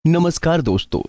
नमस्कार दोस्तों।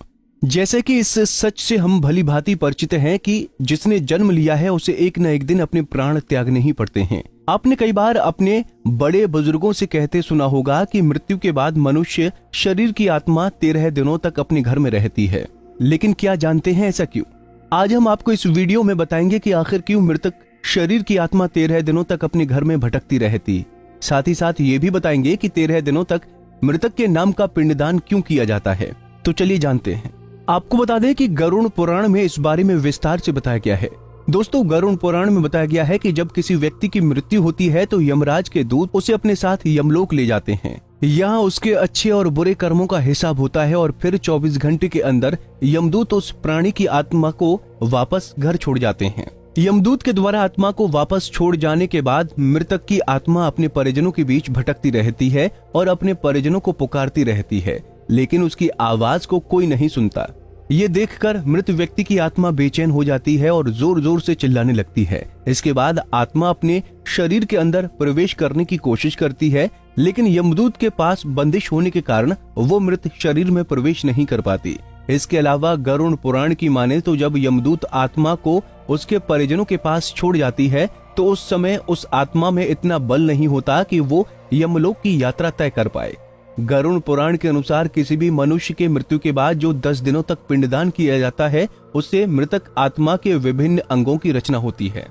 जैसे कि इस सच से हम भली भांति परिचित हैं कि जिसने जन्म लिया है उसे एक न एक दिन अपने प्राण त्यागने ही पड़ते हैं। आपने कई बार अपने बड़े बुजुर्गों से कहते सुना होगा कि मृत्यु के बाद मनुष्य शरीर की आत्मा 13 दिनों तक अपने घर में रहती है। लेकिन क्या जानते हैं ऐसा क्यों? आज हम आपको इस वीडियो में बताएंगे कि आखिर क्यों मृतक शरीर की आत्मा 13 दिनों तक अपने घर में भटकती रहती। साथ ही साथ ये भी बताएंगे कि 13 दिनों तक मृतक के नाम का पिंडदान क्यों किया जाता है। तो चलिए जानते हैं। आपको बता दें कि गरुड़ पुराण में इस बारे में विस्तार से बताया गया है। दोस्तों, गरुड़ पुराण में बताया गया है कि जब किसी व्यक्ति की मृत्यु होती है तो यमराज के दूत उसे अपने साथ यमलोक ले जाते हैं। यहाँ उसके अच्छे और बुरे कर्मों का हिसाब होता है और फिर 24 घंटे के अंदर यमदूत उस प्राणी की आत्मा को वापस घर छोड़ जाते हैं। यमदूत के द्वारा आत्मा को वापस छोड़ जाने के बाद मृतक की आत्मा अपने परिजनों के बीच भटकती रहती है और अपने परिजनों को पुकारती रहती है, लेकिन उसकी आवाज को कोई नहीं सुनता। ये देखकर मृत व्यक्ति की आत्मा बेचैन हो जाती है और जोर जोर से चिल्लाने लगती है। इसके बाद आत्मा अपने शरीर के अंदर प्रवेश करने की कोशिश करती है, लेकिन यमदूत के पास बंदिश होने के कारण वो मृत शरीर में प्रवेश नहीं कर पाती। इसके अलावा गरुड़ पुराण की माने तो जब यमदूत आत्मा को उसके परिजनों के पास छोड़ जाती है तो उस समय उस आत्मा में इतना बल नहीं होता कि वो यमलोक की यात्रा तय कर पाए। गरुड़ पुराण के अनुसार किसी भी मनुष्य के मृत्यु के बाद जो 10 दिनों तक पिंडदान किया जाता है उससे मृतक आत्मा के विभिन्न अंगों की रचना होती है,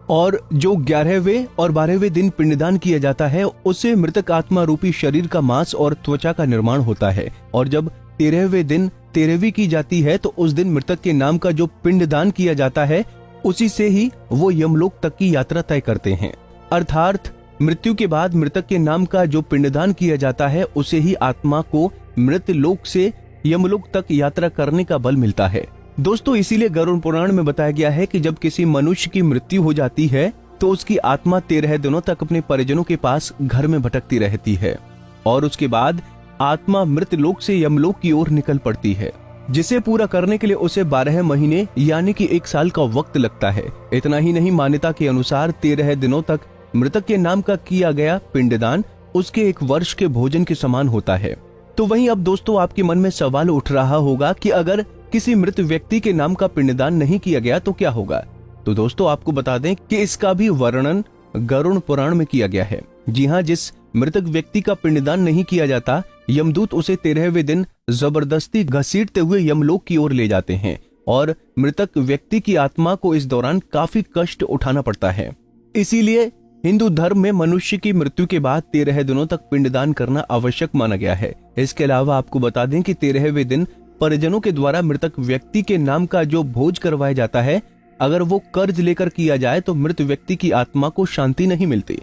और जो 11वें और 12वें दिन पिंडदान किया जाता है उससे मृतक आत्मा रूपी शरीर का मांस और त्वचा का निर्माण होता है, और जब 13वें दिन 13वीं की जाती है तो उस दिन मृतक के नाम का जो पिंडदान किया जाता है उसी से ही वो यमलोक तक की यात्रा तय करते हैं। अर्थात मृत्यु के बाद मृतक के नाम का जो पिंडदान किया जाता है उसे ही आत्मा को मृत लोक से यमलोक तक यात्रा करने का बल मिलता है। दोस्तों, इसीलिए गरुड़ पुराण में बताया गया है कि जब किसी मनुष्य की मृत्यु हो जाती है तो उसकी आत्मा 13 दिनों तक अपने परिजनों के पास घर में भटकती रहती है और उसके बाद आत्मा मृत लोक से यमलोक की ओर निकल पड़ती है, जिसे पूरा करने के लिए उसे 12 महीने यानी कि 1 साल का वक्त लगता है। इतना ही नहीं, मान्यता के अनुसार 13 दिनों तक मृतक के नाम का किया गया पिंडदान उसके 1 वर्ष के भोजन के समान होता है। तो वहीं अब दोस्तों आपके मन में सवाल उठ रहा होगा कि अगर किसी मृत व्यक्ति के नाम का पिंडदान नहीं किया गया तो क्या होगा। तो दोस्तों आपको बता दें कि इसका भी वर्णन गरुड़ पुराण में किया गया है। जी हाँ, जिस मृतक व्यक्ति का पिंडदान नहीं किया जाता यमदूत उसे 13वें दिन जबरदस्ती घसीटते हुए यमलोक की ओर ले जाते हैं और मृतक व्यक्ति की आत्मा को इस दौरान काफी कष्ट उठाना पड़ता है। इसीलिए हिंदू धर्म में मनुष्य की मृत्यु के बाद 13 दिनों तक पिंडदान करना आवश्यक माना गया है। इसके अलावा आपको बता दें कि 13वें दिन परिजनों के द्वारा मृतक व्यक्ति के नाम का जो भोज करवाया जाता है, अगर वो कर्ज लेकर किया जाए तो मृत व्यक्ति की आत्मा को शांति नहीं मिलती।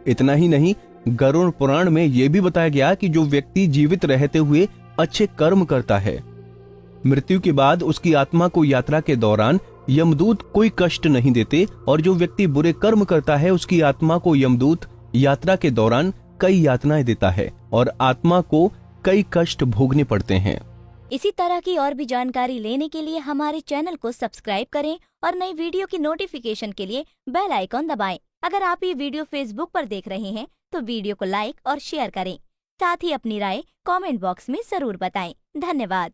इतना ही नहीं, गरुड़ पुराण में यह भी बताया गया कि जो व्यक्ति जीवित रहते हुए अच्छे कर्म करता है, मृत्यु के बाद उसकी आत्मा को यात्रा के दौरान यमदूत कोई कष्ट नहीं देते, और जो व्यक्ति बुरे कर्म करता है उसकी आत्मा को यमदूत यात्रा के दौरान कई यातनाएं देता है और आत्मा को कई कष्ट भोगने पड़ते हैं। इसी तरह की और भी जानकारी लेने के लिए हमारे चैनल को सब्सक्राइब करें और नई वीडियो की नोटिफिकेशन के लिए बेल आइकॉन दबाएं। अगर आप ये वीडियो फेसबुक पर देख रहे हैं तो वीडियो को लाइक और शेयर करें। साथ ही अपनी राय कमेंट बॉक्स में जरूर बताएं। धन्यवाद।